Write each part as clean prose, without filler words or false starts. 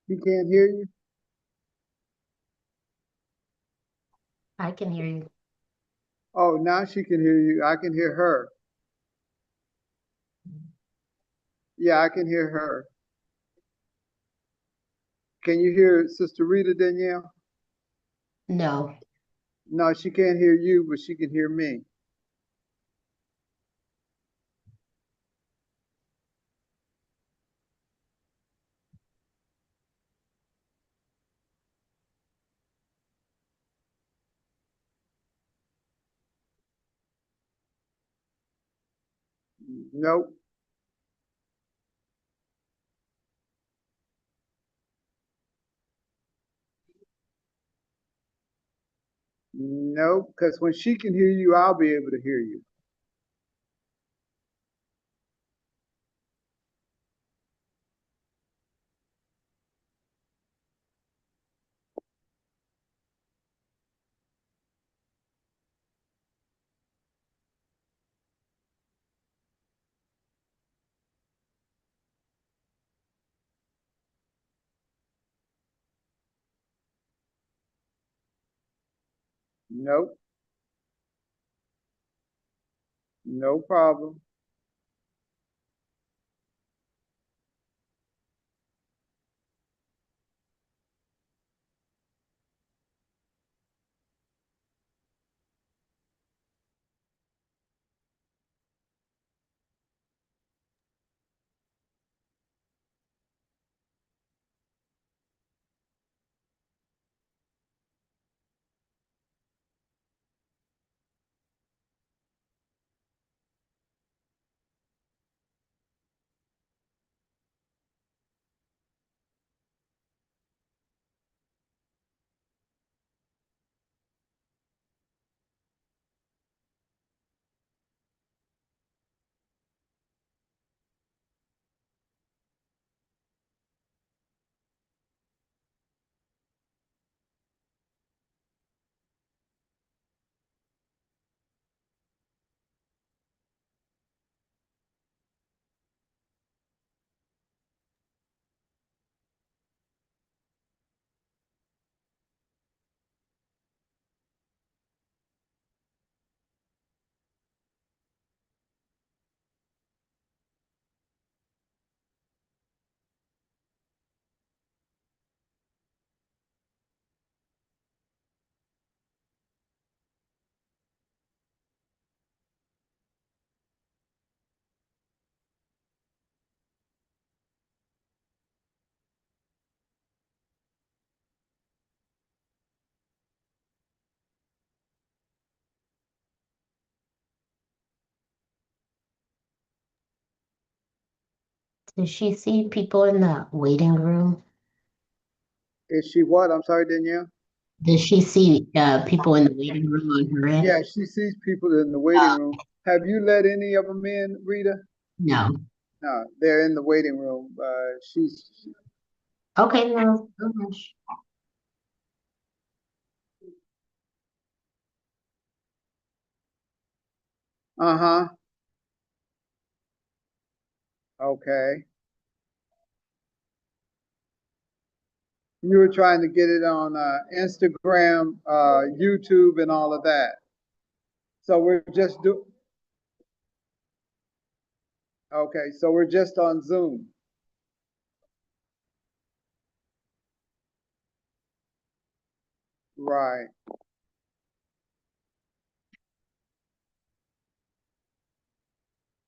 He can't hear you? I can hear you. Oh, now she can hear you. I can hear her. Yeah, I can hear her. Can you hear Sister Rita Danielle? No. No, she can't hear you, but she can hear me. Nope. Nope. Because when she can hear you, I'll be able to hear you. Nope. No problem. Does she see people in the waiting room? Is she what? I'm sorry, Danielle. Does she see people in the waiting room on her end? Yeah, she sees people in the waiting room. Have you let any of them in, Rita? No. No, they're in the waiting room. She's. Okay, no, no rush. Uh-huh. Okay. You were trying to get it on Instagram, YouTube, and all of that. So we're just do. Okay, so we're just on Zoom. Right.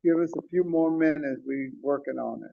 Give us a few more minutes. We working on it.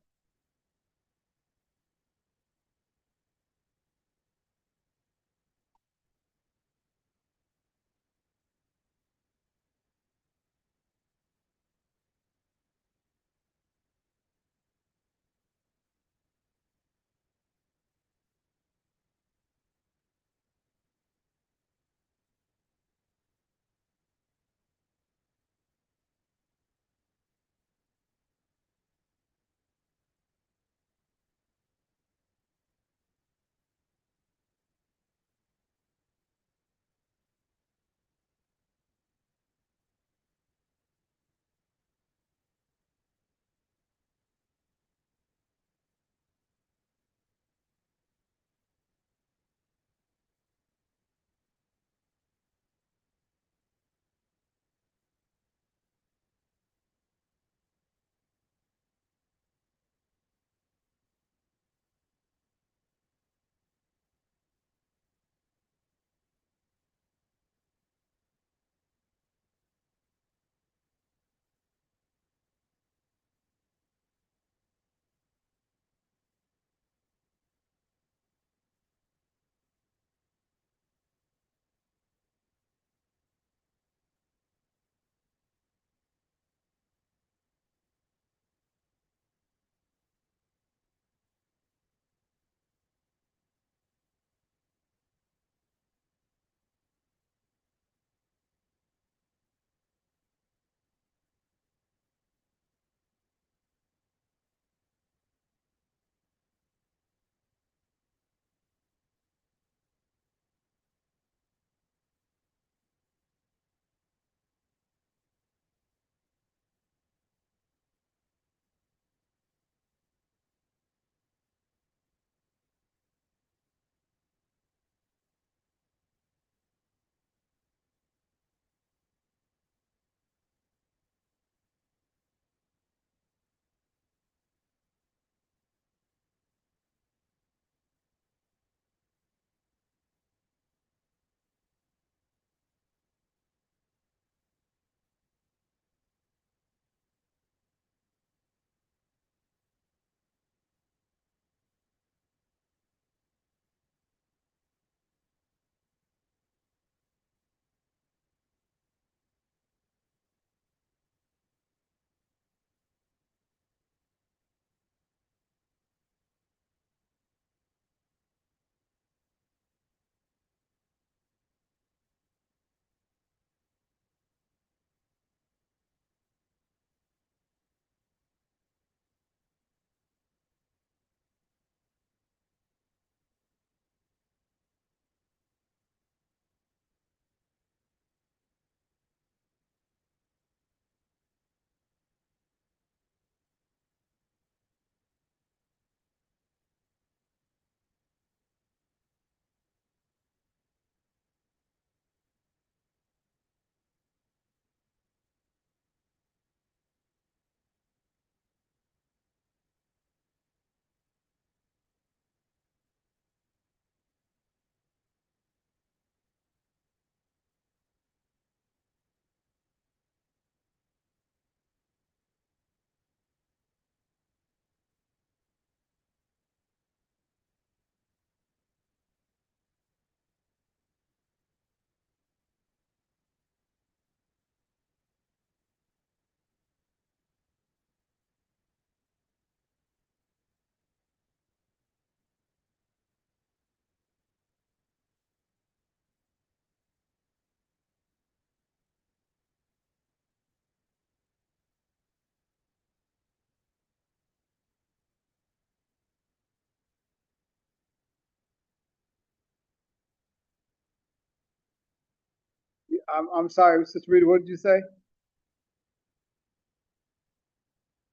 I'm sorry, Sister Rita, what did you say?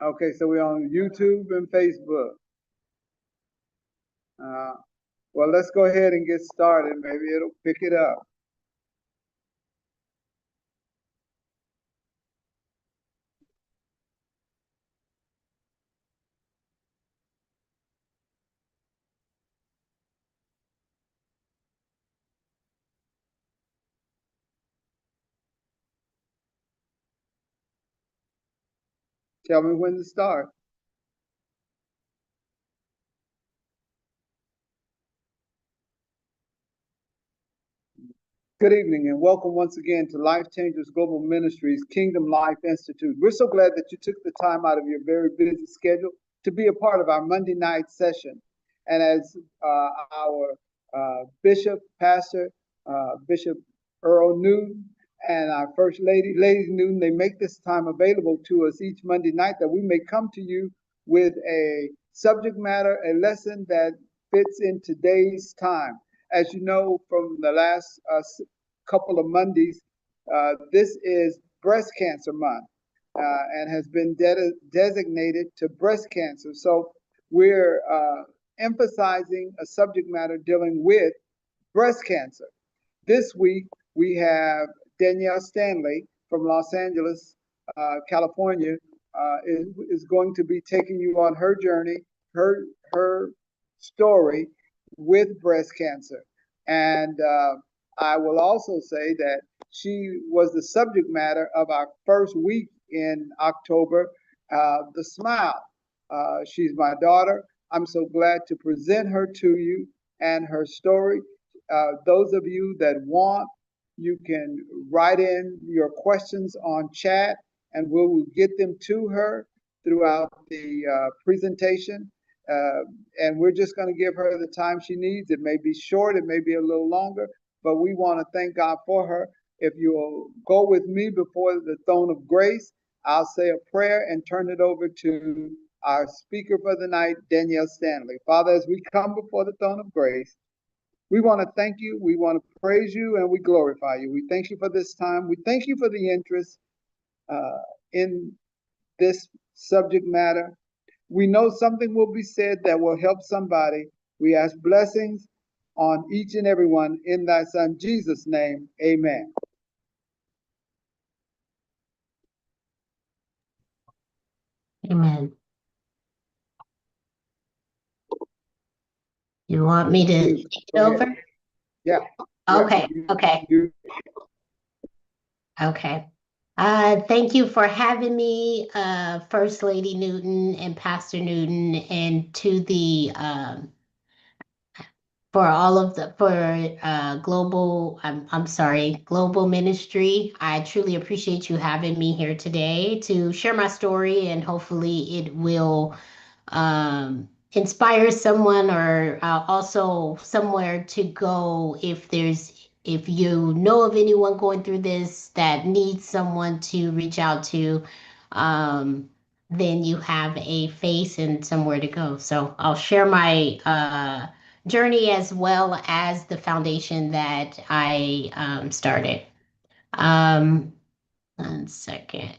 Okay, so we're on YouTube and Facebook. Uh, well, let's go ahead and get started. Maybe it'll pick it up. Tell me when to start. Good evening and welcome once again to Life Changers Global Ministries Kingdom Life Institute. We're so glad that you took the time out of your very busy schedule to be a part of our Monday night session. And as our Bishop, Pastor, Bishop Earl Newton, and our First Lady, Lady Newton, they make this time available to us each Monday night that we may come to you with a subject matter, a lesson that fits in today's time. As you know from the last couple of Mondays, this is Breast Cancer Month and has been designated to breast cancer. So we're emphasizing a subject matter dealing with breast cancer. This week, we have Danielle Stanley from Los Angeles, California, is going to be taking you on her journey, her story with breast cancer. And I will also say that she was the subject matter of our first week in October, the smile. She's my daughter. I'm so glad to present her to you and her story. Those of you that want, you can write in your questions on chat and we will get them to her throughout the presentation. And we're just going to give her the time she needs. It may be short, it may be a little longer, but we want to thank God for her. If you'll go with me before the throne of grace, I'll say a prayer and turn it over to our speaker for the night, Danielle Stanley. Father, as we come before the throne of grace, we want to thank you, we want to praise you, and we glorify you. We thank you for this time. We thank you for the interest in this subject matter. We know something will be said that will help somebody. We ask blessings on each and every one in thy son Jesus' name. Amen. Amen. You want me to take it over? Yeah. Okay, okay. Okay. Thank you for having me, First Lady Newton and Pastor Newton, and to the for all of the global, I'm sorry, global ministry. I truly appreciate you having me here today to share my story, and hopefully it will inspire someone or also somewhere to go if you know of anyone going through this that needs someone to reach out to, then you have a face and somewhere to go. So I'll share my journey as well as the foundation that I started. 1 second.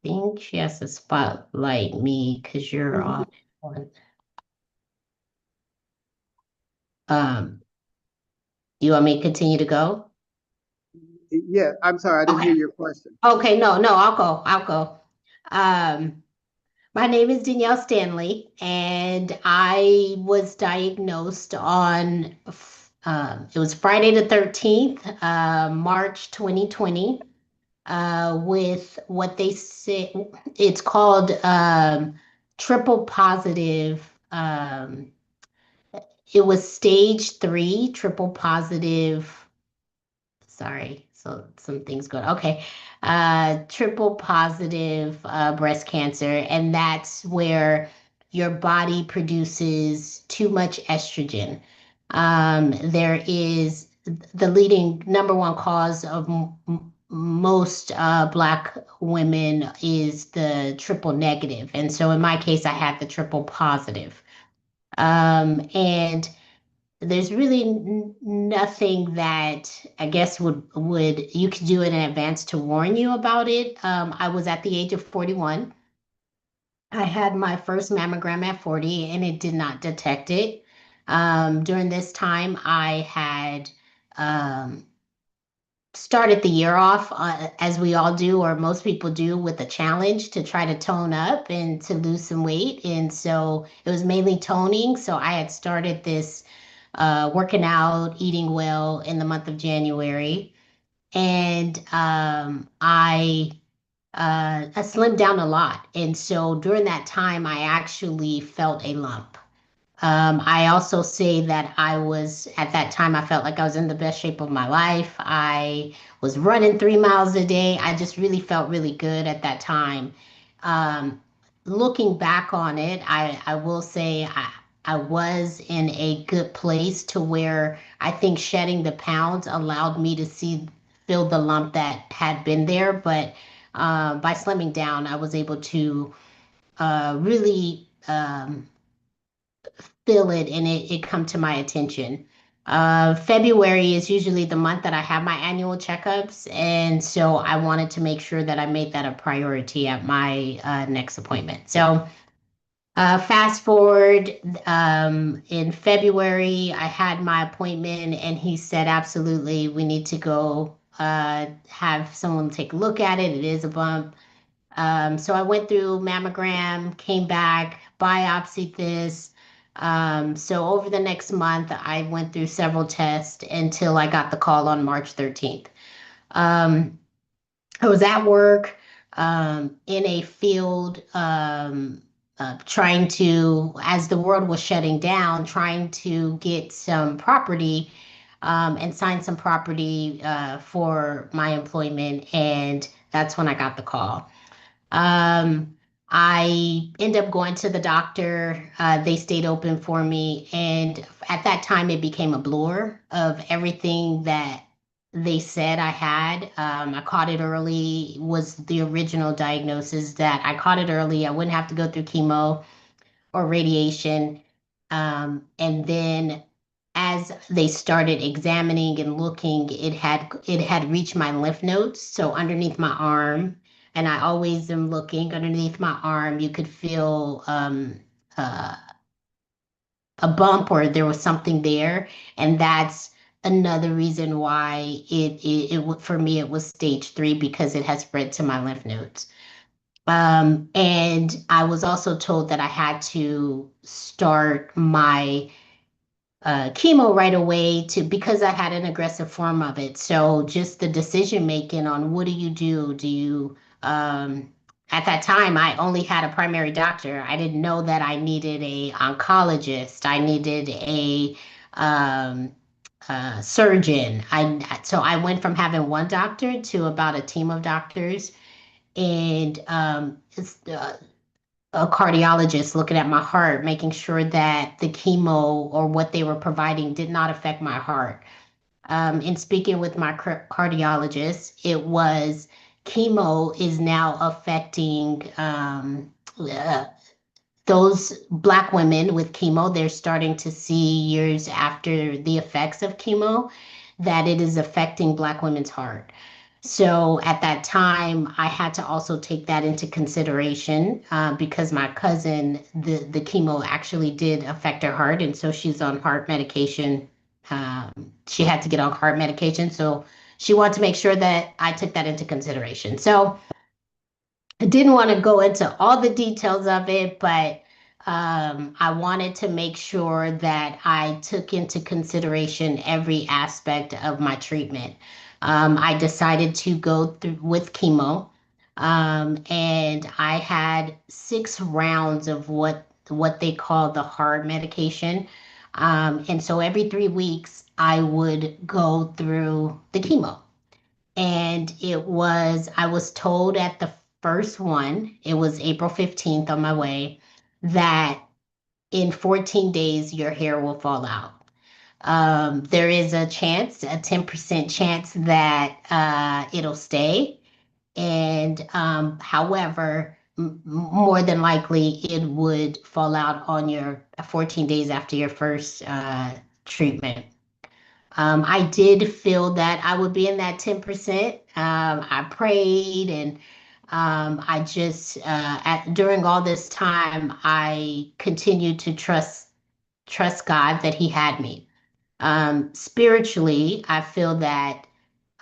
Think she has to spotlight me because you're on. Um, you want me to continue to go? Yeah, I'm sorry, I didn't hear your question. Okay, no, I'll go. Um, my name is Danielle Stanley, and I was diagnosed on it was Friday the 13th, March 2020, with what they say it's called triple positive. It was stage 3, triple positive. Sorry, so some things going. Okay, triple positive breast cancer, and that's where your body produces too much estrogen. There is the leading number one cause of most Black women is the triple negative, and so in my case, I had the triple positive. And there's really nothing that I guess would you could do in advance to warn you about it. I was at the age of 41. I had my first mammogram at 40 and it did not detect it. During this time, I had um, started the year off as we all do, or most people do, with a challenge to try to tone up and to lose some weight. And so it was mainly toning. So I had started this working out, eating well in the month of January. And I slimmed down a lot. And so during that time, I actually felt a lump. I also say that I was, at that time, I felt like I was in the best shape of my life. I was running 3 miles a day. I just really felt really good at that time. Um, Looking back on it, I will say I was in a good place to where I think shedding the pounds allowed me to feel the lump that had been there. But by slimming down, I was able to really feel it and it come to my attention. February is usually the month that I have my annual checkups, and so I wanted to make sure that I made that a priority at my next appointment. So fast forward, in February, I had my appointment, and he said, absolutely, we need to go have someone take a look at it. It is a bump. So I went through mammogram, came back, biopsied this. So over the next month, I went through several tests until I got the call on March 13th. Um, I was at work in a field trying to, as the world was shutting down, trying to get some property and sign some property for my employment. And that's when I got the call. Um, I end up going to the doctor. They stayed open for me. And at that time, it became a blur of everything that they said I had. I caught it early, was the original diagnosis that I caught it early. I wouldn't have to go through chemo or radiation. And then as they started examining and looking, it had reached my lymph nodes, so underneath my arm. And I always am looking underneath my arm. You could feel uh, a bump or there was something there, and that's another reason why for me it was stage 3 because it has spread to my lymph nodes. And I was also told that I had to start my chemo right away to because I had an aggressive form of it. So just the decision making on what do you do? Do you at that time I only had a primary doctor. I didn't know that I needed a oncologist. I needed a um, surgeon. I went from having one doctor to about a team of doctors, and a cardiologist looking at my heart, making sure that the chemo or what they were providing did not affect my heart. In speaking with my cardiologist, it was chemo is now affecting uh, those Black women with chemo. They're starting to see years after the effects of chemo that it is affecting Black women's heart. So at that time, I had to also take that into consideration because my cousin, the chemo actually did affect her heart, and so she's on heart medication. She had to get on heart medication, so she wanted to make sure that I took that into consideration. So I didn't want to go into all the details of it, but I wanted to make sure that I took into consideration every aspect of my treatment. I decided to go through with chemo, and I had 6 rounds of what they call the hard medication. And so every 3 weeks, I would go through the chemo. And I was told at the first one, it was April 15th on my way, that in 14 days, your hair will fall out. There is a chance, a 10% chance that it'll stay. And however, more than likely, it would fall out on your 14 days after your first treatment. I did feel that I would be in that 10%. I prayed and I just, during all this time, I continued to trust God that He had me. Spiritually, I feel that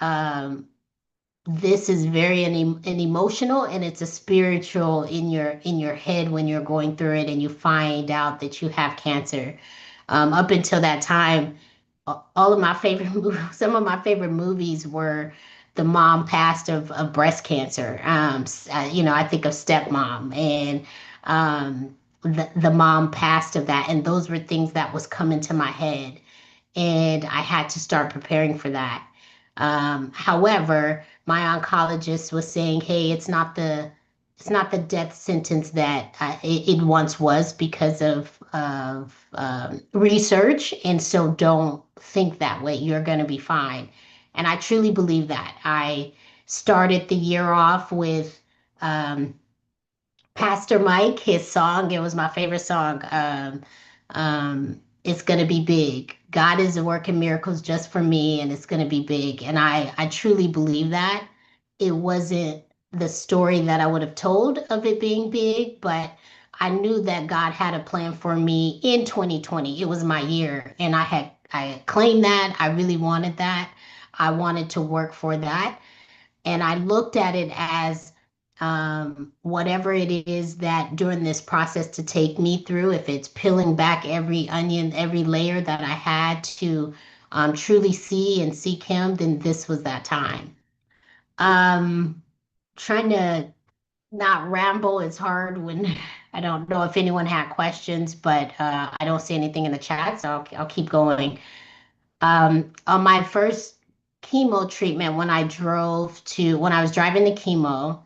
um, this is very an emotional and it's a spiritual in your head when you're going through it and you find out that you have cancer. Up until that time, all of my favorite some of my favorite movies were the mom passed of breast cancer. I think of Stepmom and the mom passed of that, and those were things that was coming to my head and I had to start preparing for that. However, my oncologist was saying, "Hey, it's not the death sentence that it once was because of research, and so don't think that way. You're going to be fine." And I truly believe that. I started the year off with um, Pastor Mike, his song, it was my favorite song. It's gonna be big. God is working miracles just for me, and it's gonna be big. And I truly believe that. It wasn't the story that I would have told of it being big, but I knew that God had a plan for me in 2020. It was my year, and I claimed that. I really wanted that. I wanted to work for that. And I looked at it as whatever it is that during this process to take me through, if it's peeling back every onion, every layer that I had to truly see and seek Him, then this was that time. Um, Trying to not ramble is hard when I don't know if anyone had questions, but I don't see anything in the chat, so I'll keep going. On my first chemo treatment, when I was driving the chemo,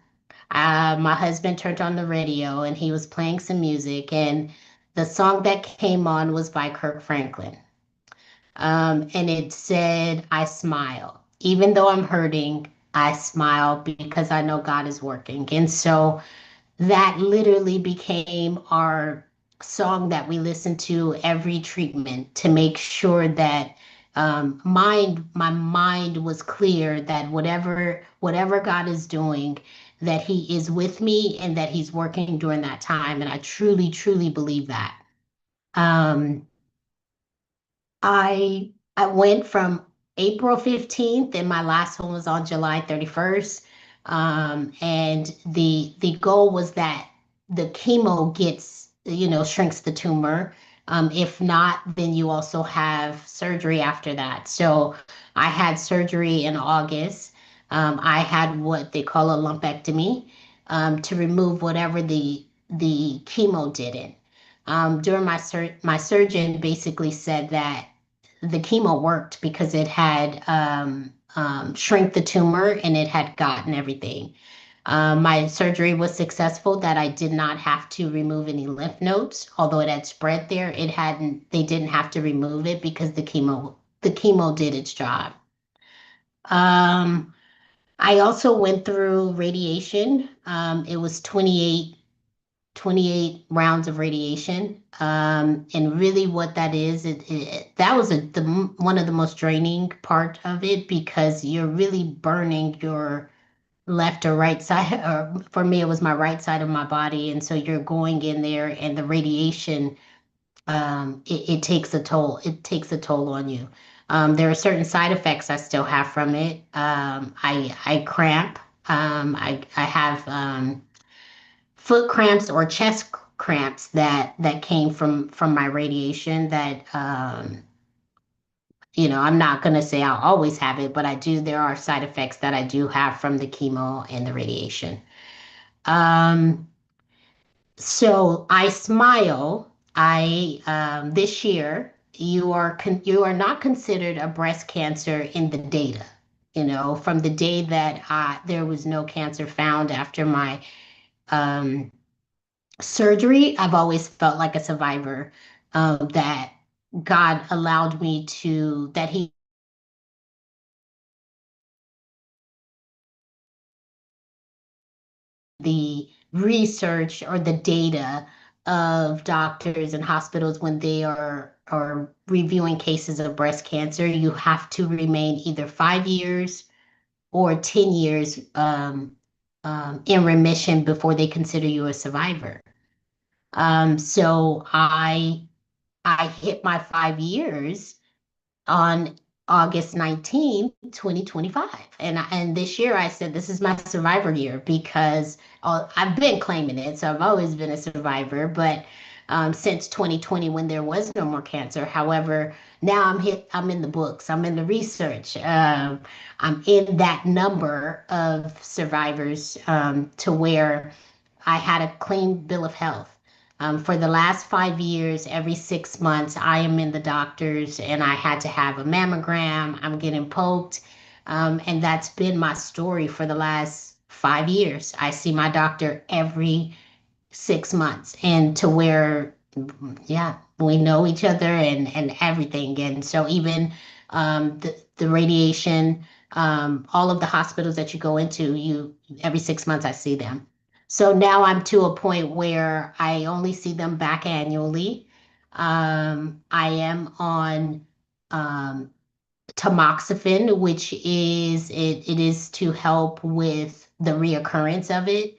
my husband turned on the radio and he was playing some music, and the song that came on was by Kirk Franklin. And it said, "I smile. Even though I'm hurting, I smile because I know God is working." And so that literally became our song that we listened to every treatment to make sure that my mind was clear that whatever God is doing, that He is with me and that He's working during that time. And I truly, truly believe that. Um, I went from April 15th and my last one was on July 31st. And the goal was that the chemo gets, shrinks the tumor. If not, then you also have surgery after that. So I had surgery in August. I had what they call a lumpectomy, to remove whatever the chemo didn't. During my surgeon basically said that the chemo worked because it had shrink the tumor and it had gotten everything. My surgery was successful that I did not have to remove any lymph nodes, although it had spread there. They didn't have to remove it because the chemo did its job. Um, I also went through radiation. It was 28 rounds of radiation. And really what that is, that was one of the most draining part of it because you're really burning your left or right side, or for me, it was my right side of my body. And so you're going in there and the radiation, it takes a toll. It takes a toll on you. There are certain side effects I still have from it. I cramp. I have, foot cramps or chest cramps that came from my radiation that I'm not going to say I'll always have it, but I do. There are side effects that I do have from the chemo and the radiation. um so I smile. I This year you are not considered a breast cancer in the data, from the day that there was no cancer found after my um surgery. I've always felt like a survivor, that God allowed me to, that He, the research or the data of doctors and hospitals when they are or reviewing cases of breast cancer, you have to remain either 5 years or 10 years in remission before they consider you a survivor. So I hit my 5 years on August 19th, 2025. And this year I said this is my survivor year because I've been claiming it, so I've always been a survivor, but since 2020 when there was no more cancer. However, now I'm in the books, I'm in the research. I'm in that number of survivors to where I had a clean bill of health. For the last 5 years, every 6 months, I am in the doctors and I had to have a mammogram. I'm getting poked. And that's been my story for the last 5 years. I see my doctor every 6 months, and to where, yeah, we know each other and everything. And so even the radiation, all of the hospitals that you go into, you every 6 months I see them. So now I'm to a point where I only see them back annually. I am on um, tamoxifen, which it is to help with the reoccurrence of it,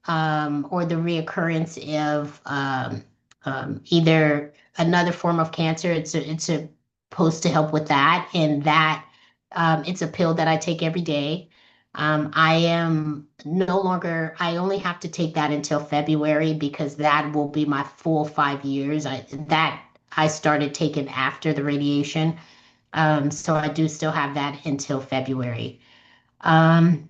or the reoccurrence of either another form of cancer. It's supposed to help with that, and that it's a pill that I take every day. I am no longer. I only have to take that until February because that will be my full 5 years. I started taking after the radiation, so I do still have that until February. Um,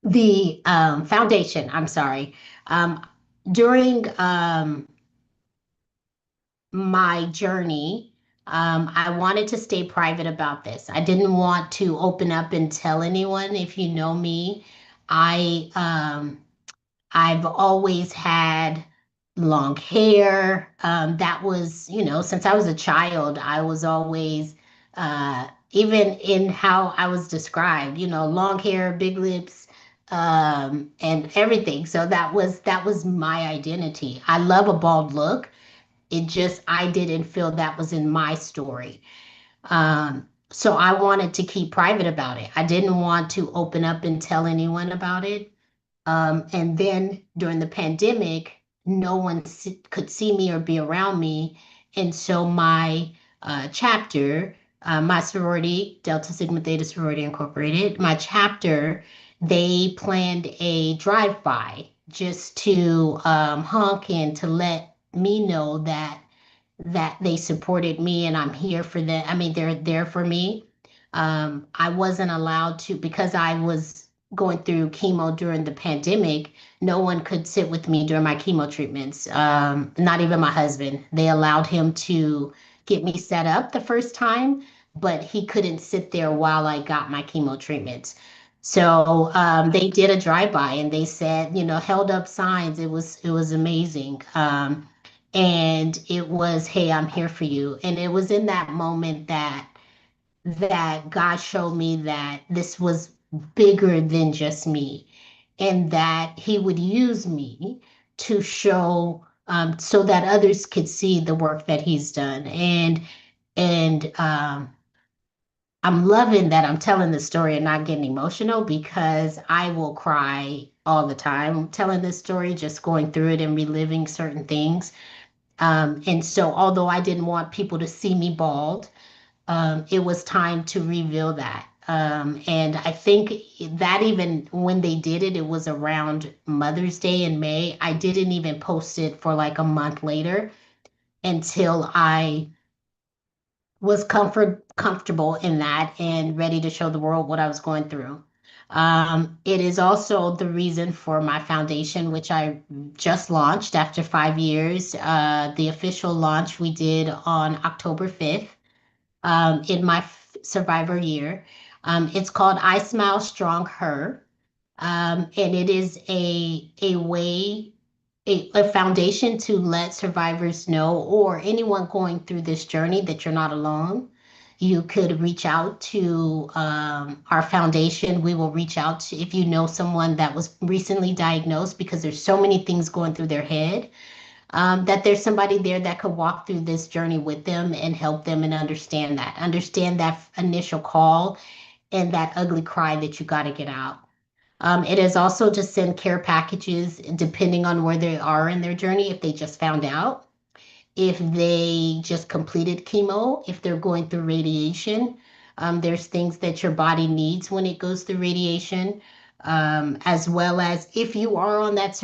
the foundation, I'm sorry. Um, during my journey, I wanted to stay private about this. I didn't want to open up and tell anyone. If you know me, I I've always had long hair. That was, since I was a child, I was always, even in how I was described, long hair, big lips, and everything. So that was my identity. I love a bald look. It just, I didn't feel that was in my story. So I wanted to keep private about it. I didn't want to open up and tell anyone about it. And then during the pandemic, no one could see me or be around me. And so my chapter, my sorority, Delta Sigma Theta Sorority Incorporated, my chapter, they planned a drive-by just to honk and to let me know that they supported me and I'm here for them. I mean, they're there for me. I wasn't allowed to, because I was going through chemo during the pandemic. No one could sit with me during my chemo treatments. Not even my husband. They allowed him to get me set up the first time, but he couldn't sit there while I got my chemo treatments. So they did a drive-by and they said, held up signs. It was amazing. And it was, hey, I'm here for you. And it was in that moment that God showed me that this was bigger than just me, and that He would use me to show, so that others could see the work that He's done. And I'm loving that I'm telling the story and not getting emotional, because I will cry all the time telling this story, just going through it and reliving certain things. And so, although I didn't want people to see me bald, it was time to reveal that. And I think that even when they did it, it was around Mother's Day in May. I didn't even post it for like a month later until I was comfortable in that and ready to show the world what I was going through. It is also the reason for my foundation, which I just launched after 5 years. The official launch we did on October 5th, in my survivor year. It's called I Smile Strong Her. And it is a way, a foundation to let survivors know, or anyone going through this journey, that you're not alone. You could reach out to our foundation. We will reach out to, if you know someone that was recently diagnosed, because there's so many things going through their head. that there's somebody there that could walk through this journey with them and help them and understand that initial call and that ugly cry that you got to get out. It is also to send care packages depending on where they are in their journey, if they just found out, if they just completed chemo, if they're going through radiation. There's things that your body needs when it goes through radiation, as well as if you are on that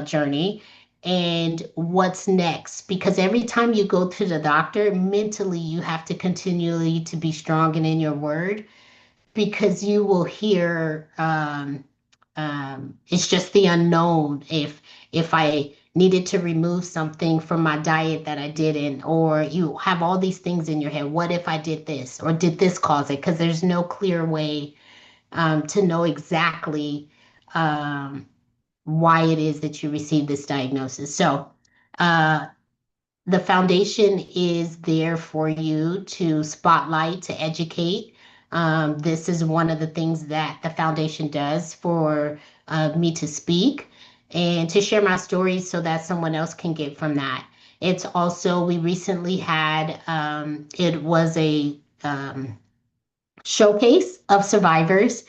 journey and what's next. Because every time you go to the doctor, mentally, you have to continually to be strong and in your word because you will hear it's just the unknown. If I needed to remove something from my diet that I didn't, or you have all these things in your head. What if I did this, or did this cause it? Because there's no clear way to know exactly um, why it is that you received this diagnosis. So uh, the foundation is there for you to spotlight, to educate. This is one of the things that the foundation does for me to speak and to share my stories so that someone else can get from that. It's also, we recently had, it was a showcase of survivors.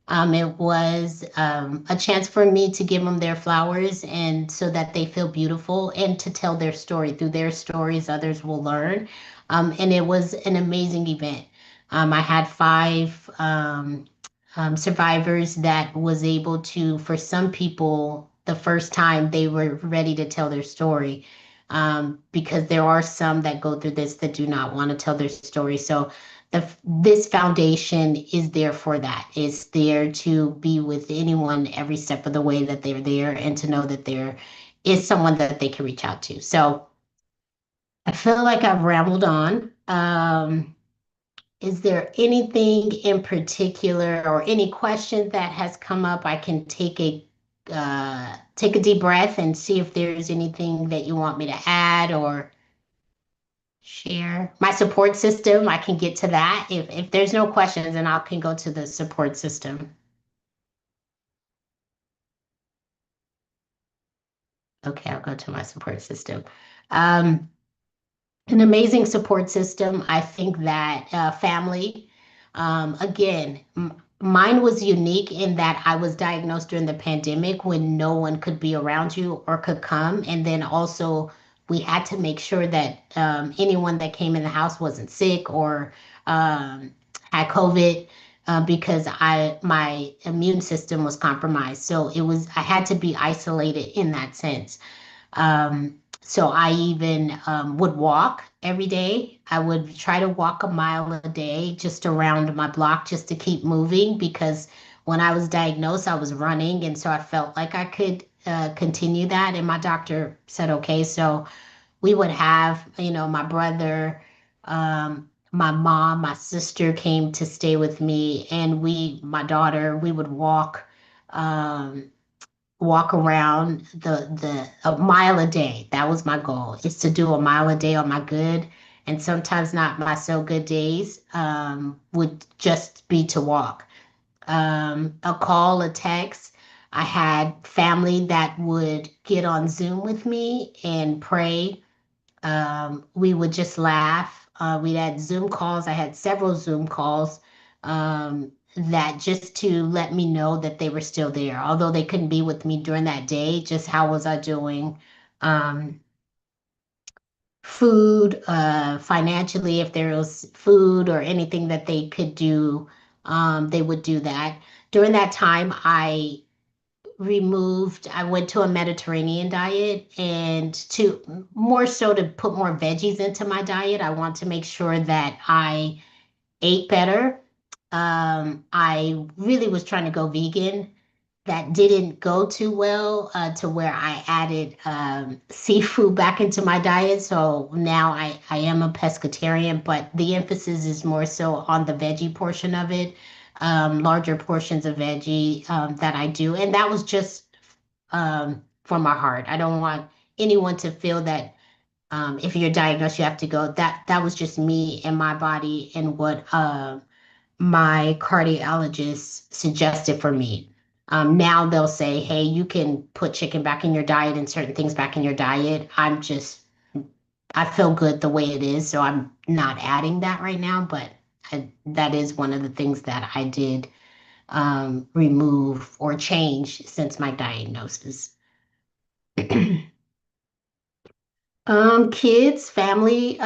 It was a chance for me to give them their flowers and so that they feel beautiful and to tell their story. Through their stories, others will learn. And it was an amazing event. I had five survivors that was able to, for some people, the first time they were ready to tell their story. Because there are some that go through this that do not want to tell their story. So this foundation is there for that. It's there to be with anyone every step of the way that they're there and to know that there is someone that they can reach out to. So I feel like I've rambled on. Is there anything in particular or any question that has come up? I can take a deep breath and see if there's anything that you want me to add or share. My support system, I can get to that. If there's no questions, then I can go to the support system. Okay, I'll go to my support system. Um, an amazing support system. I think that family, again, mine was unique in that I was diagnosed during the pandemic when no one could be around you or could come. And then also, we had to make sure that anyone that came in the house wasn't sick or had COVID. Because my immune system was compromised, so I had to be isolated in that sense. So I even would walk every day. I would try to walk a mile a day just around my block just to keep moving because when I was diagnosed, I was running. And so I felt like I could continue that. And my doctor said, okay. So we would have, my brother, my mom, my sister came to stay with me, and my daughter, we would Um, walk around the a mile a day. That was my goal, is to do a mile a day on my good and sometimes not my so good days, would just be to walk. A call, a text. I had family that would get on Zoom with me and pray. We would just laugh. We had Zoom calls. I had several Zoom calls, that just to let me know that they were still there. Although they couldn't be with me during that day, just how was I doing? Um, Food, financially, if there was food or anything that they could do, they would do that. During that time, I went to a Mediterranean diet and to more so to put more veggies into my diet. I want to make sure that I ate better. I really was trying to go vegan. That didn't go too well, to where I added seafood back into my diet. So now I am a pescatarian, but the emphasis is more so on the veggie portion of it, larger portions of veggie that I do. And that was just from my heart. I don't want anyone to feel that if you're diagnosed, you have to go. That was just me and my body and what my cardiologist suggested for me. Now they'll say, hey, you can put chicken back in your diet and certain things back in your diet. I feel good the way it is, so I'm not adding that right now, but that is one of the things that I did remove or change since my diagnosis. Kids, family.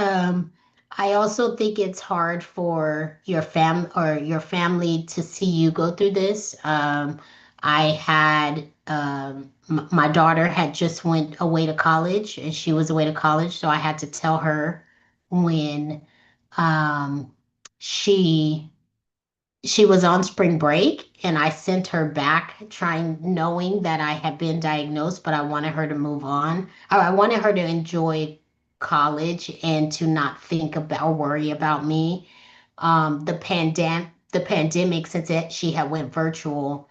I also think it's hard for your family to see you go through this. I had my daughter had just went away to college, and she was away to college, so I had to tell her when um, she she was on spring break, and I sent her back trying, knowing that I had been diagnosed, but I wanted her to move on. Or I wanted her to enjoy college and to not think about or worry about me. The pandemic, since she had went virtual,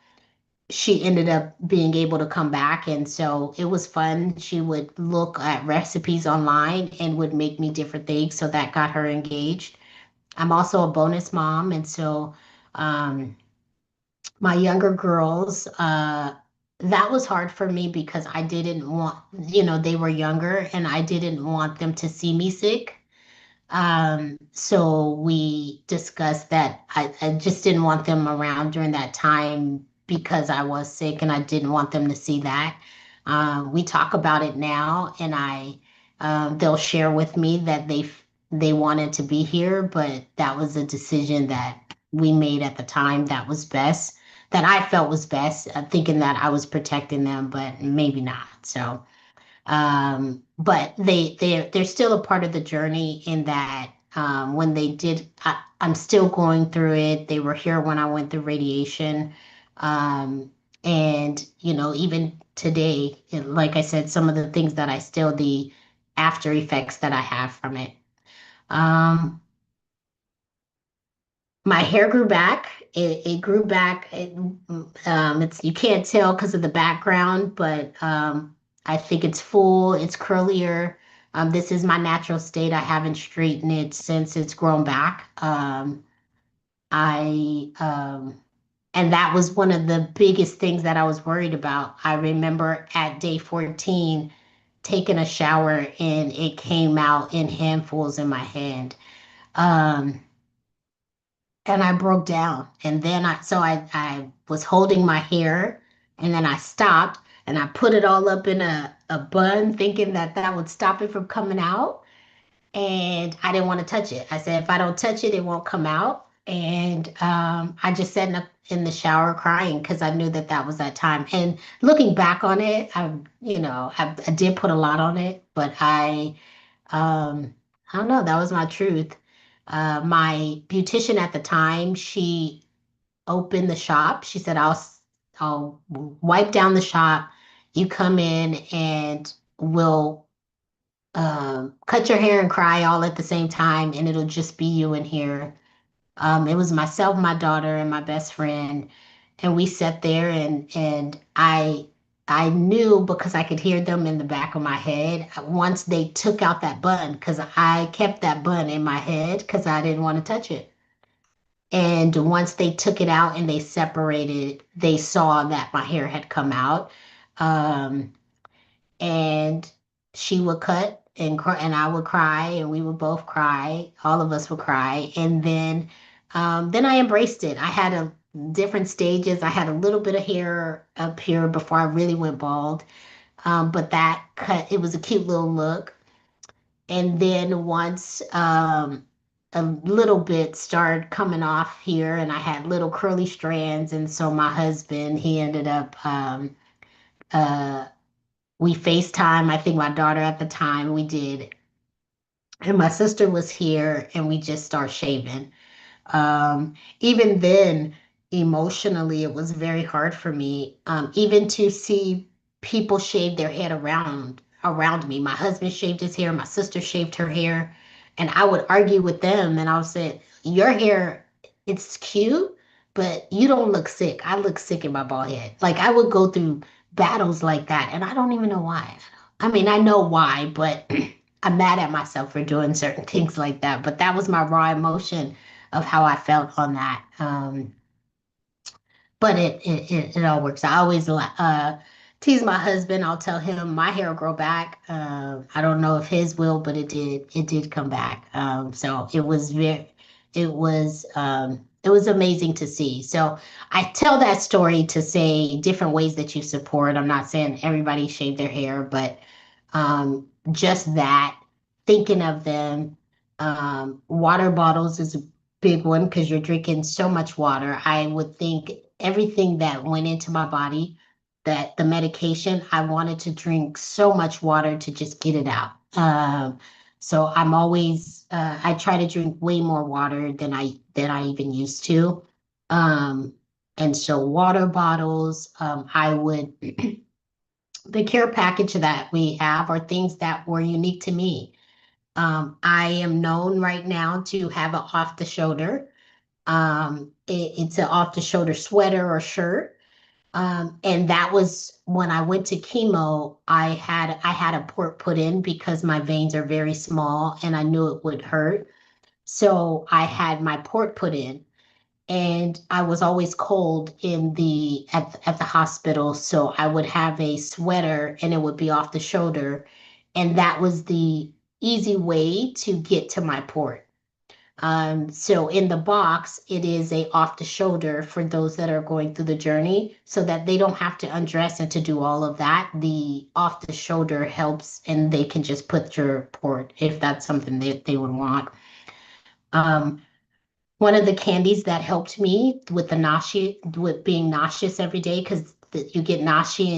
she ended up being able to come back, and so it was fun. She would look at recipes online and would make me different things, so that got her engaged. I'm also a bonus mom, and so um, my younger girls, that was hard for me because I didn't want, they were younger and I didn't want them to see me sick. So we discussed that I just didn't want them around during that time because I was sick and I didn't want them to see that. We talk about it now, and they'll share with me that they wanted to be here, but that was a decision that we made at the time that was best, that I felt was best, thinking that I was protecting them, but maybe not. So but they're still a part of the journey in that when they did, I'm still going through it. They were here when I went through radiation. Um, and even today, like I said, some of the things that the after effects that I have from it. Um, my hair grew back. It grew back. It's, you can't tell because of the background, but I think it's full. It's curlier. This is my natural state. I haven't straightened it since it's grown back. I And that was one of the biggest things that I was worried about. I remember at day 14 taking a shower and it came out in handfuls in my hand. Um, and I broke down. And then I was holding my hair, and then I stopped and I put it all up in a bun thinking that that would stop it from coming out. And I didn't want to touch it. I said, if I don't touch it, it won't come out. And I just sat in the shower crying because I knew that that was that time. And looking back on it, I did put a lot on it, but I don't know. That was my truth. My beautician at the time, she opened the shop. She said, I'll wipe down the shop. You come in and we'll cut your hair and cry all at the same time, and it'll just be you in here. It was myself, my daughter, and my best friend, and we sat there, and I knew because I could hear them in the back of my head once they took out that bun, because I kept that bun in my head because I didn't want to touch it. And once they took it out and they separated, they saw that my hair had come out. Um, and she would cut and cry, and I would cry, and we would both cry. All of us would cry, and then I embraced it. I had a different stages. I had a little bit of hair up here before I really went bald, but that cut, it was a cute little look. And then once a little bit started coming off here, and I had little curly strands, and so my husband, he ended up uh, we FaceTime. I think my daughter at the time we did, and my sister was here, and we just start shaving. Even then, emotionally, it was very hard for me, even to see people shave their head around me. My husband shaved his hair, my sister shaved her hair, and I would argue with them, and I would say, "Your hair, it's cute, but you don't look sick. I look sick in my bald head." Like I would go through battles like that, and I don't even know why. I mean, I know why, but I'm mad at myself for doing certain things like that. But that was my raw emotion of how I felt on that. but it all works. I always tease my husband. I'll tell him my hair will grow back. I don't know if his will, but it did come back. So it was amazing to see. So I tell that story to say different ways that you support. I'm not saying everybody shave their hair, but just that, thinking of them. Water bottles is a big one because you're drinking so much water. I would think everything that went into my body, that the medication, I wanted to drink so much water to just get it out. So I'm always I try to drink way more water than I even used to. Um, and so water bottles, I would the care package that we have are things that were unique to me. I am known right now to have an off the shoulder. It's an off the shoulder sweater or shirt. And that was when I went to chemo. I had a port put in because my veins are very small and I knew it would hurt. So I had my port put in, and I was always cold at the hospital, so I would have a sweater and it would be off the shoulder, and that was the easy way to get to my port. So in the box, it is a off the shoulder for those that are going through the journey so that they don't have to undress and to do all of that. The off the shoulder helps and they can just put your port if that's something that they would want. Um, One of the candies that helped me with the nausea, with being nauseous every day, because you get nauseous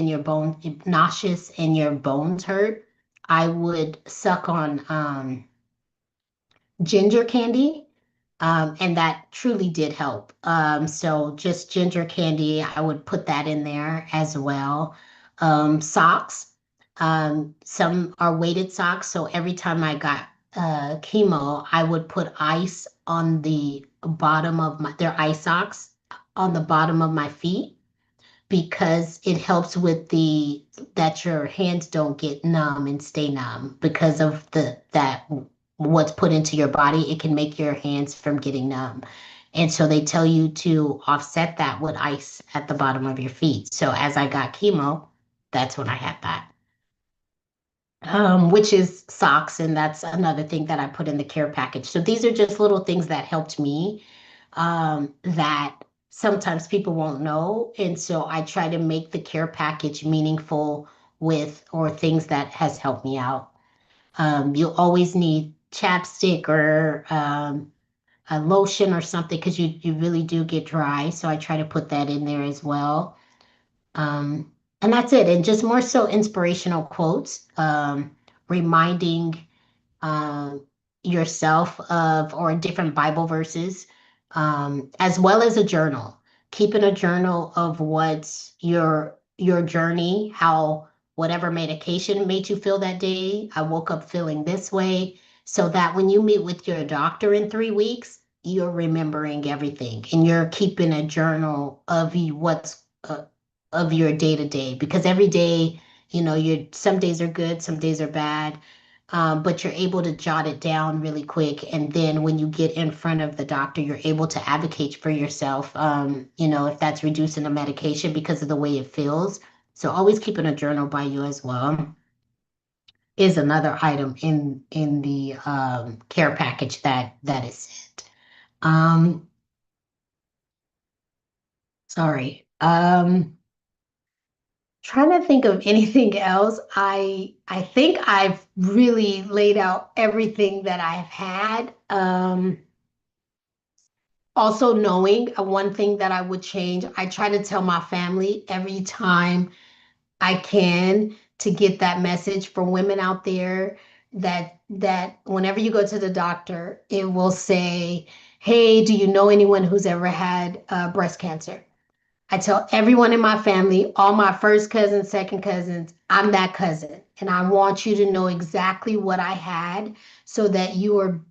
and your bones hurt. I would suck on ginger candy, and that truly did help. So just ginger candy, I would put that in there as well. Socks, some are weighted socks, so every time I got chemo, I would put ice on the bottom of their ice socks on the bottom of my feet because it helps with the that your hands don't get numb and stay numb because of the that what's put into your body. It can make your hands from getting numb. And so they tell you to offset that with ice at the bottom of your feet. So as I got chemo, that's when I had that. Which is socks, and that's another thing that I put in the care package. So these are just little things that helped me, that sometimes people won't know. And so I try to make the care package meaningful with or things that has helped me out. You'll always need chapstick or a lotion or something because you really do get dry. So I try to put that in there as well. Um, and that's it. And just more so inspirational quotes, reminding um, yourself of or different Bible verses, as well as a journal. Keeping a journal of what's your journey, how whatever medication made you feel that day. I woke up feeling this way, so that when you meet with your doctor in 3 weeks, you're remembering everything and you're keeping a journal of what's of your day to day. Because every day, some days are good, some days are bad, but you're able to jot it down really quick. And then when you get in front of the doctor, you're able to advocate for yourself, if that's reducing the medication because of the way it feels. So always keeping a journal by you as well is another item in the care package that is it. Um, Sorry. Trying to think of anything else. I think I've really laid out everything that I've had. Also knowing one thing that I would change, I try to tell my family every time I can to get that message for women out there that whenever you go to the doctor, it will say, "Hey, do you know anyone who's ever had breast cancer?" I tell everyone in my family, all my first cousins, second cousins, I'm that cousin. And I want you to know exactly what I had so that you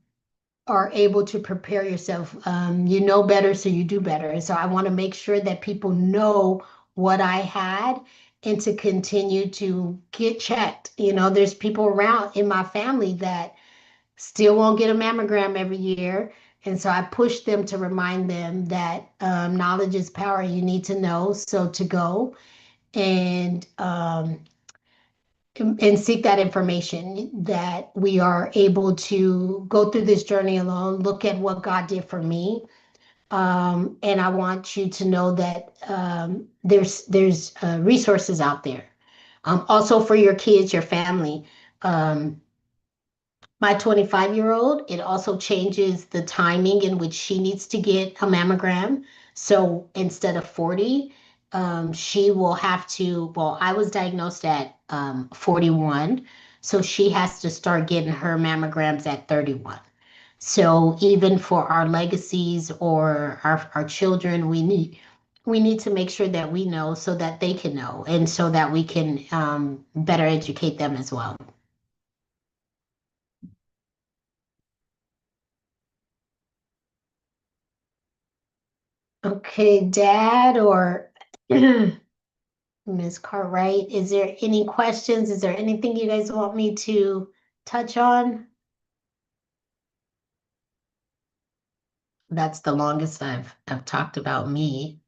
are able to prepare yourself. You know better, so you do better. And so I want to make sure that people know what I had and to continue to get checked. There's people around in my family that still won't get a mammogram every year. And so I push them to remind them that knowledge is power. You need to know. So to go and and seek that information, that we are able to go through this journey alone, look at what God did for me. And I want you to know that there's resources out there. Also for your kids, your family. Um, my 25-year-old, it also changes the timing in which she needs to get a mammogram. So instead of 40, she will have to, well, I was diagnosed at 41, so she has to start getting her mammograms at 31. So even for our legacies or our children, we need to make sure that we know so that they can know and so that we can better educate them as well. Okay, Dad or Ms. Cartwright, is there any questions? Is there anything you guys want me to touch on? That's the longest I've talked about me.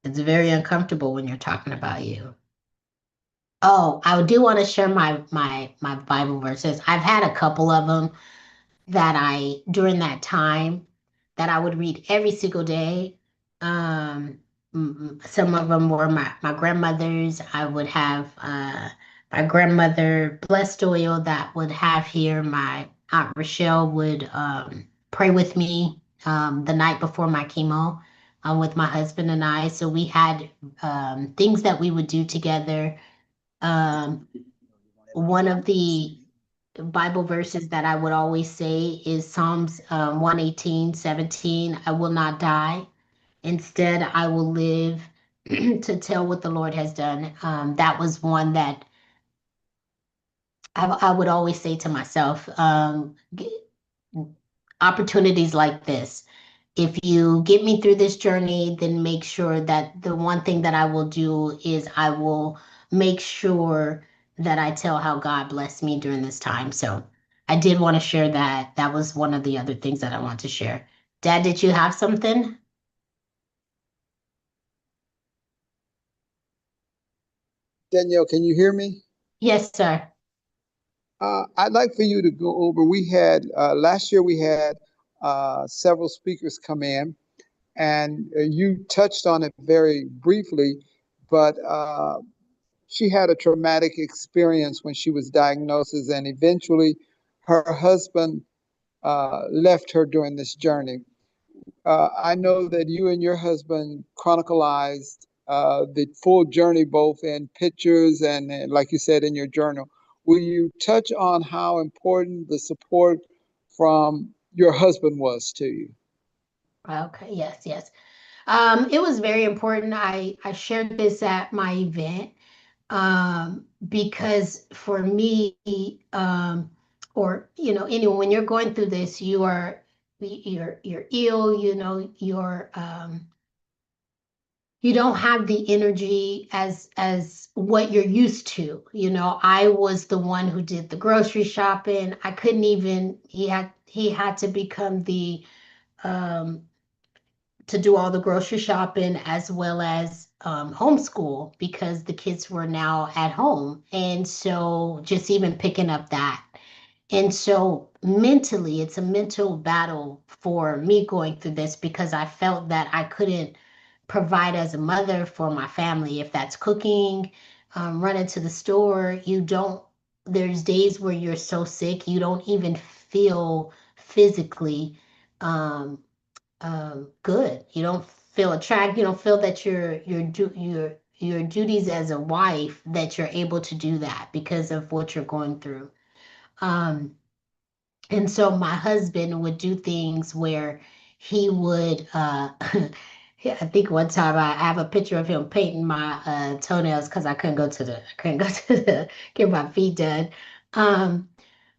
It's very uncomfortable when you're talking about you. Oh, I do want to share my Bible verses. I've had a couple of them that I during that time that I would read every single day. Um, some of them were my grandmother's. I would have my grandmother blessed oil that would have here. My Aunt Rochelle would pray with me the night before my chemo with my husband and I. So we had things that we would do together. Um, One of the Bible verses that I would always say is Psalms 118:17. I will not die. Instead, I will live to tell what the Lord has done. That was one that I would always say to myself, opportunities like this. If you get me through this journey, then make sure that the one thing that I will do is I will make sure that I tell how God blessed me during this time. So I did want to share that. That was one of the other things that I want to share. Dad, did you have something? Danielle, can you hear me? Yes, sir. I'd like for you to go over. We had last year we had several speakers come in, and you touched on it very briefly, but she had a traumatic experience when she was diagnosed, and eventually her husband left her during this journey. I know that you and your husband chronicalized the full journey, both in pictures and, like you said, in your journal. Will you touch on how important the support from your husband was to you? Okay, yes, yes. It was very important. I shared this at my event because for me, or anyway, when you're going through this, you're ill. You don't have the energy as what you're used to. I was the one who did the grocery shopping. I couldn't even. He had to become the um to do all the grocery shopping as well as homeschool because the kids were now at home. And so just even picking up that. And so mentally, it's a mental battle for me going through this because I felt that I couldn't provide as a mother for my family. If that's cooking, running to the store, there's days where you're so sick, you don't even feel physically um, good. You don't feel attracted. You don't feel that your duties as a wife that you're able to do that because of what you're going through. Um, and so my husband would do things where he would yeah, I think one time I have a picture of him painting my toenails because I couldn't go to get my feet done. Um,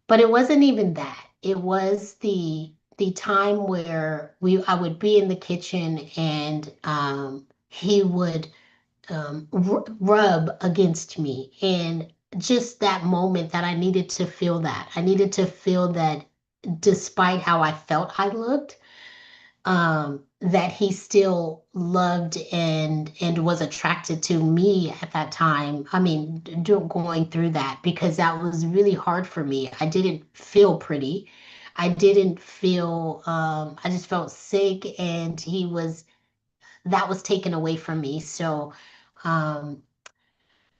but it wasn't even that. It was the time where I would be in the kitchen and he would rub against me, and just that moment that I needed to feel that. I needed to feel that despite how I felt I looked, that he still loved and was attracted to me at that time. I mean, going through that, because that was really hard for me. I didn't feel pretty. I didn't feel, I just felt sick, and that was taken away from me. So, um,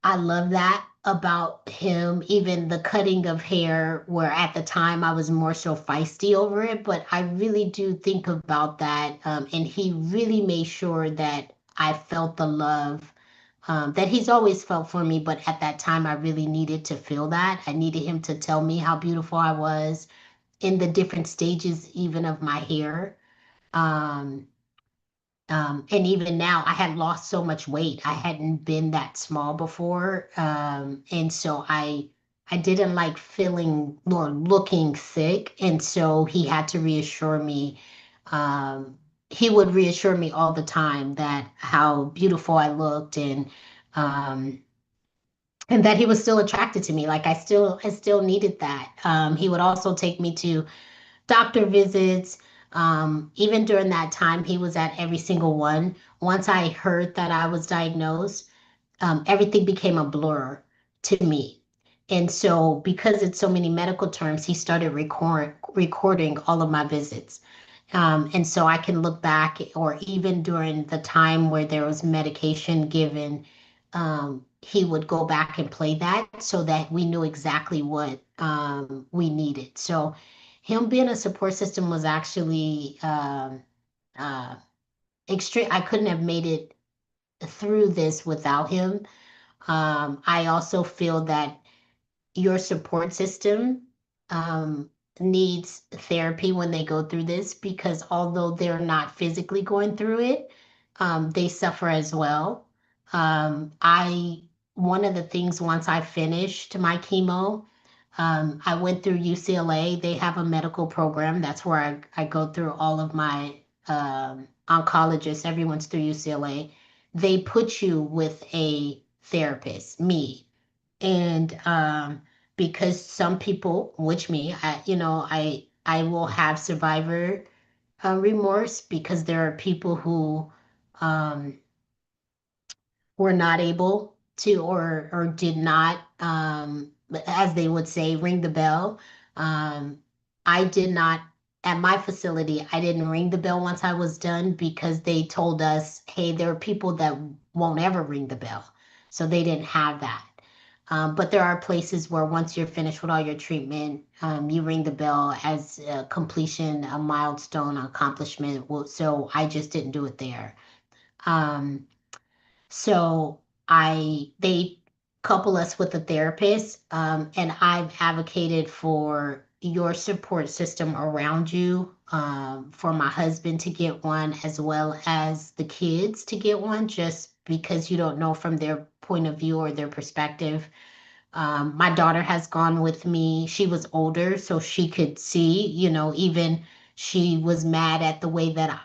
I love that about him, even the cutting of hair, where at the time I was more so feisty over it, but I really do think about that. And he really made sure that I felt the love that he's always felt for me, but at that time I really needed to feel that. I needed him to tell me how beautiful I was in the different stages, even of my hair. Um, and even now, I had lost so much weight. I hadn't been that small before. And so I didn't like feeling or looking sick. And so he had to reassure me. Um, he would reassure me all the time that how beautiful I looked, um, and that he was still attracted to me. Like I still needed that. He would also take me to doctor visits. Even during that time, he was at every single one. Once I heard that I was diagnosed, everything became a blur to me. And so, because it's so many medical terms, he started recording all of my visits. And so I can look back, or even during the time where there was medication given, he would go back and play that so that we knew exactly what we needed. So him being a support system was actually uh, extreme. I couldn't have made it through this without him. I also feel that your support system um, needs therapy when they go through this, because although they're not physically going through it, they suffer as well. I One of the things, once I finished my chemo, I went through UCLA. They have a medical program. That's where I go through all of my oncologists. Everyone's through UCLA. They put you with a therapist, me. And because some people, which me, I will have survivor remorse, because there are people who um, were not able to, or did not, as they would say, ring the bell. Um, I did not, at my facility, I didn't ring the bell once I was done, because they told us, hey, there are people that won't ever ring the bell. So they didn't have that. But there are places where once you're finished with all your treatment, you ring the bell as a completion, a milestone, accomplishment. Well, so I just didn't do it there. Um, so they couple us with a therapist, and I've advocated for your support system around you, for my husband to get one, as well as the kids to get one, just because you don't know from their point of view or their perspective. My daughter has gone with me. She was older, so she could see, even she was mad at the way that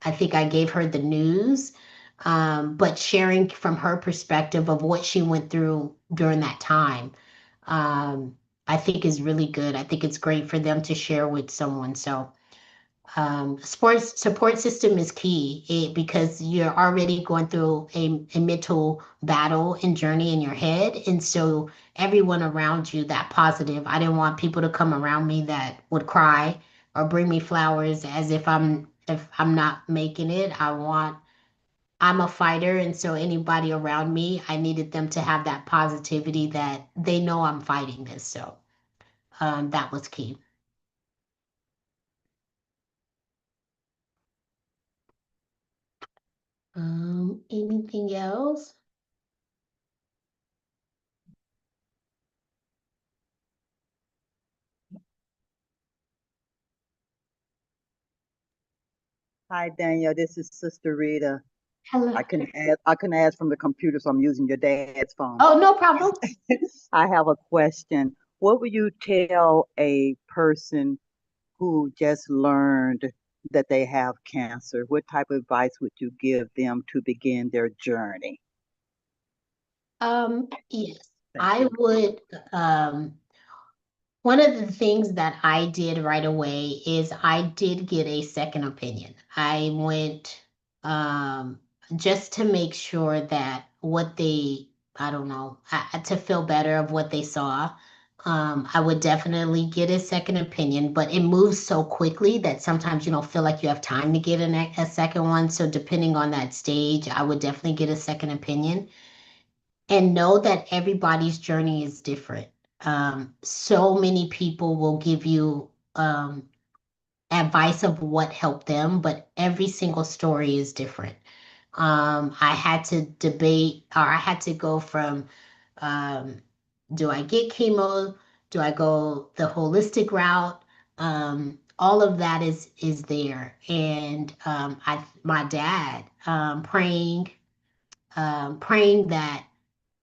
I think I gave her the news, but sharing from her perspective of what she went through during that time, um, I think is really good. I think it's great for them to share with someone. So, sports support system is key, because you're already going through a mental battle and journey in your head. And so everyone around you that positive, I didn't want people to come around me that would cry or bring me flowers as if I'm not making it. I'm a fighter, and so anybody around me, I needed them to have that positivity that they know I'm fighting this. So that was key. Anything else? Hi, Daniel. This is Sister Rita. Hello. I can ask from the computer, so I'm using your dad's phone. Oh, no problem. I have a question. What would you tell a person who just learned that they have cancer? What type of advice would you give them to begin their journey? Yes, Thank I you. would. Um, One of the things that I did right away is I did get a second opinion. I went um, just to make sure that what they, I don't know, to feel better of what they saw. I would definitely get a second opinion, but it moves so quickly that sometimes you don't feel like you have time to get a second one. So depending on that stage, I would definitely get a second opinion and know that everybody's journey is different. So many people will give you advice of what helped them, but every single story is different. I had to debate, or I had to go from um, do I get chemo? Do I go the holistic route? All of that is there, and my dad praying that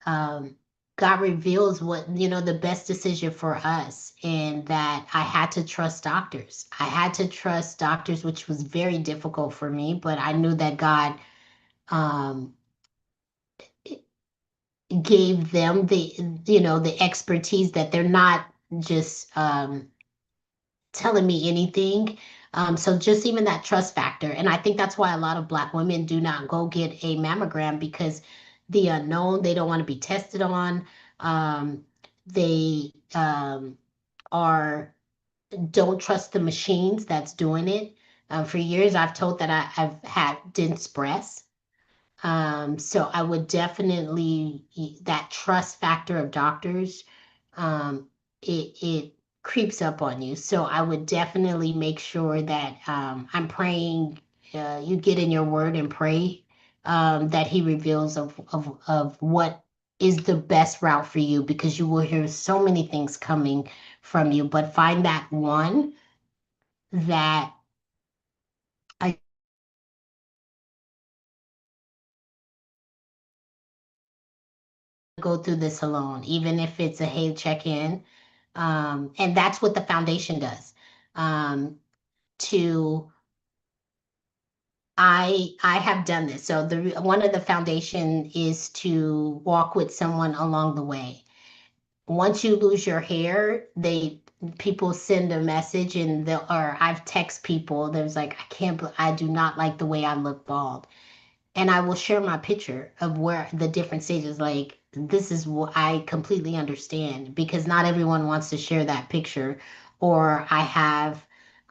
um, God reveals what, the best decision for us, and that I had to trust doctors. I had to trust doctors, which was very difficult for me, but I knew that God um, gave them the expertise, that they're not just telling me anything. So just even that trust factor. And I think that's why a lot of Black women do not go get a mammogram, because the unknown, they don't want to be tested on. They are don't trust the machines that's doing it. For years, I've told that I've had dense breasts. So I would definitely, that trust factor of doctors, it creeps up on you. So I would definitely make sure that I'm praying, you get in your word and pray that he reveals of what is the best route for you, because you will hear so many things coming from you, but find that one that I go through this alone, even if it's a hey, check in. And that's what the foundation does. Um, to I have done this. So the one of the foundation is to walk with someone along the way. Once you lose your hair, people send a message, or I've text people. There's like, I do not like the way I look bald. And I will share my picture of where the different stages, like, this is what I completely understand, because not everyone wants to share that picture. Or I have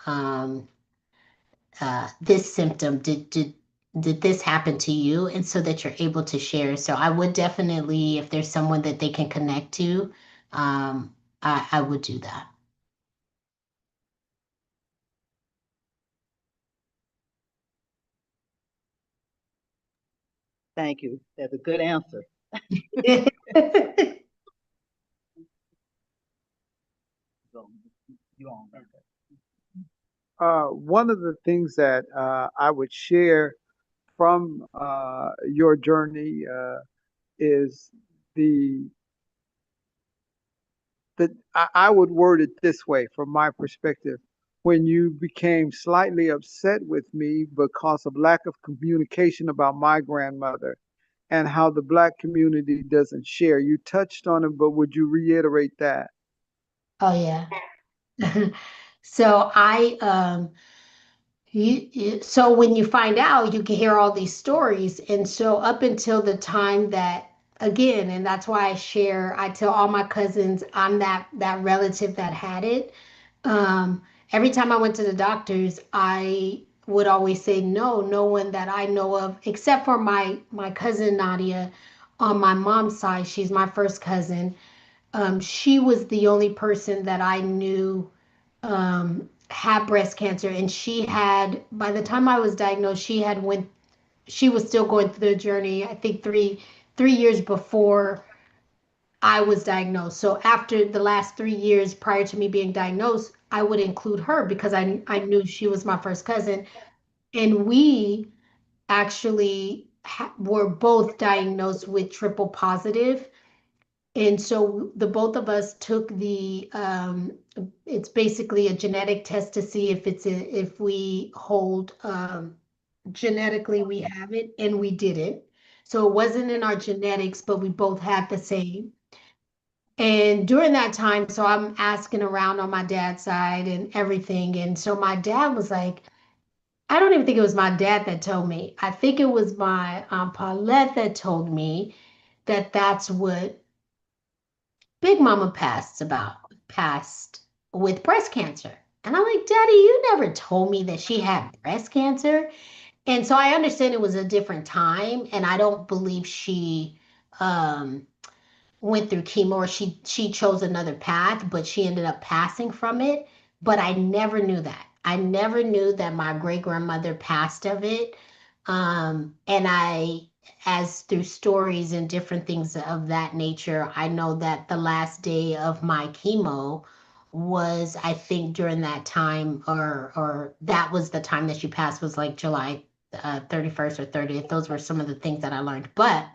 um, this symptom. Did this happen to you? And so that you're able to share. So I would definitely, if there's someone that they can connect to, I would do that. Thank you. That's a good answer. You on that. One of the things that I would share from your journey is the I would word it this way from my perspective. When you became slightly upset with me because of lack of communication about my grandmother and how the Black community doesn't share, you touched on it, but would you reiterate that? Oh yeah. So so when you find out, you can hear all these stories. And so up until the time that, again, and that's why I tell all my cousins I'm that relative that had it. Every time I went to the doctors, I would always say no, no one that I know of, except for my cousin Nadia on my mom's side. She's my first cousin. She was the only person that I knew had breast cancer, and by the time I was diagnosed, she was still going through the journey. I think 3 years before I was diagnosed. So after the last 3 years prior to me being diagnosed, I would include her, because I knew she was my first cousin, and we actually were both diagnosed with triple positive. And so the both of us took it's basically a genetic test to see if we hold, genetically we have it, and we didn't. So it wasn't in our genetics, but we both had the same. And during that time, so I'm asking around on my dad's side and everything. And so my dad was like, I don't even think it was my dad that told me. I think it was my Aunt Paulette that told me that that's what Big Mama passed with breast cancer. And I'm like, Daddy, you never told me that she had breast cancer. And so I understand it was a different time, and I don't believe she um went through chemo, or she chose another path, but she ended up passing from it. But I never knew that. I never knew that my great grandmother passed of it. And as through stories and different things of that nature, I know that the last day of my chemo was, I think, during that time, or that was the time that she passed, was like July 31st or 30th. Those were some of the things that I learned. But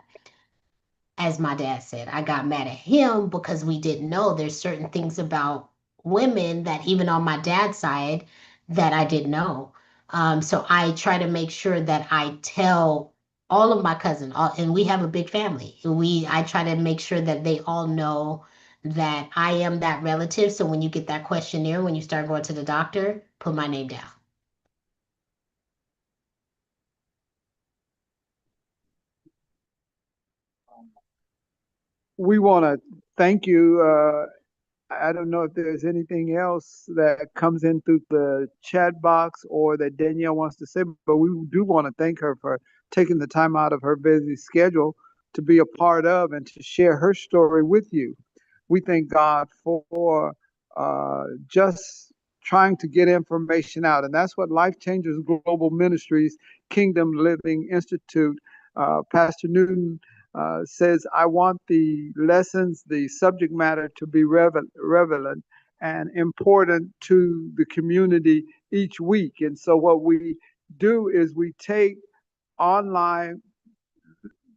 as my dad said, I got mad at him because we didn't know there's certain things about women that even on my dad's side that I didn't know. So I try to make sure that I tell all of my cousins, and we have a big family. I try to make sure that they all know that I am that relative. So when you get that questionnaire, when you start going to the doctor, put my name down. We want to thank you. I don't know if there's anything else that comes in through the chat box or that Danielle wants to say, but we do want to thank her for taking the time out of her busy schedule to be a part of and to share her story with you. We thank God for just trying to get information out. And that's what Life Changers Global Ministries Kingdom Living Institute, Pastor Newton says, I want the lessons, the subject matter to be relevant and important to the community each week. And so what we do is we take online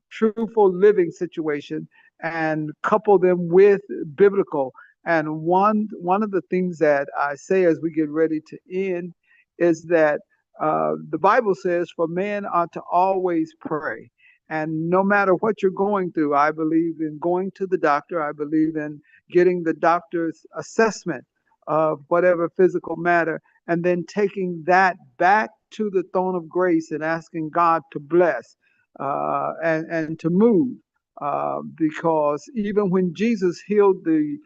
truthful living situation and couple them with biblical. And one of the things that I say as we get ready to end is that the Bible says, "For men ought to always pray." And no matter what you're going through, I believe in going to the doctor. I believe in getting the doctor's assessment of whatever physical matter, and then taking that back to the throne of grace and asking God to bless and to move. Because even when Jesus healed the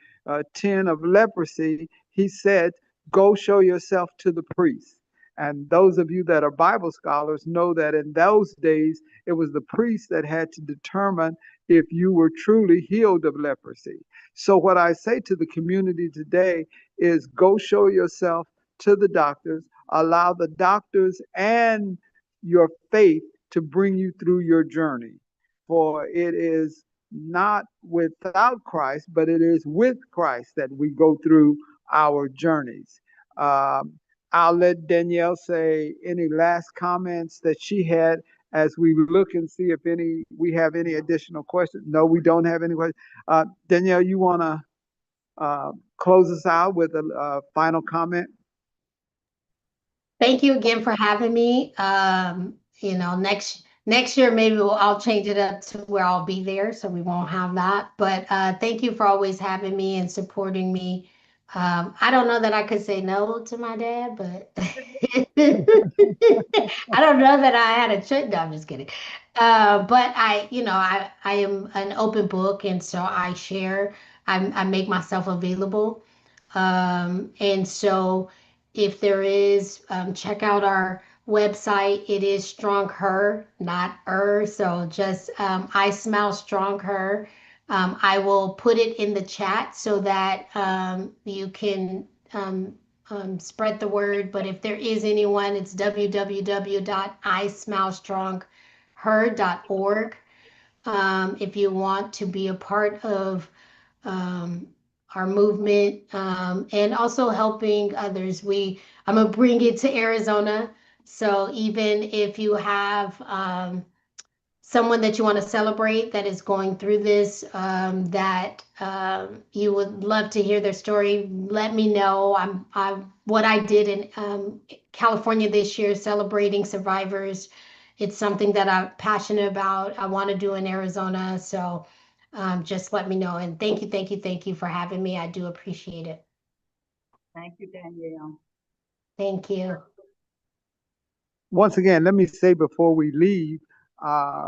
10 of leprosy, he said, "Go show yourself to the priest." And those of you that are Bible scholars know that in those days, it was the priest that had to determine if you were truly healed of leprosy. So, what I say to the community today is go show yourself to the doctors, allow the doctors and your faith to bring you through your journey. For it is not without Christ, but it is with Christ that we go through our journeys. Um, I'll let Danielle say any last comments that she had as we look and see if we have any additional questions. No, we don't have any questions. Danielle, you want to close us out with a final comment? Thank you again for having me. Next year maybe I'll change it up to where I'll be there, so we won't have that. But thank you for always having me and supporting me. I don't know that I could say no to my dad, but I don't know that I had a choice. No, I'm just kidding. But I am an open book, and so I share. I make myself available. And so if there is, check out our website. It is Strong Her, not So just I Smile Strong Her. I will put it in the chat so that you can spread the word. But if there is anyone, it's www.ismilestrongher.org. If you want to be a part of um, our movement, and also helping others. I'm gonna bring it to Arizona. So even if you have someone that you want to celebrate that is going through this, that you would love to hear their story, let me know. What I did in California this year, celebrating survivors. It's something that I'm passionate about. I want to do in Arizona. So just let me know. And thank you for having me. I do appreciate it. Thank you, Danielle. Thank you. Once again, let me say before we leave,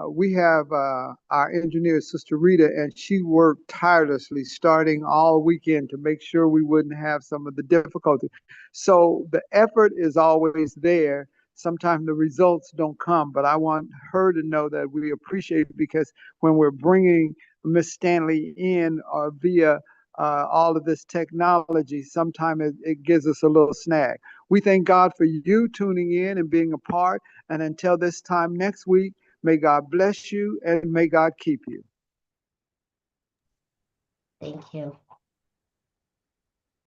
we have our engineer, Sister Rita, and she worked tirelessly starting all weekend to make sure we wouldn't have some of the difficulty. So the effort is always there. Sometimes the results don't come, but I want her to know that we appreciate it, because when we're bringing Miss Stanley in via all of this technology, sometimes it gives us a little snag. We thank God for you tuning in and being a part. And until this time next week, may God bless you and may God keep you. Thank you.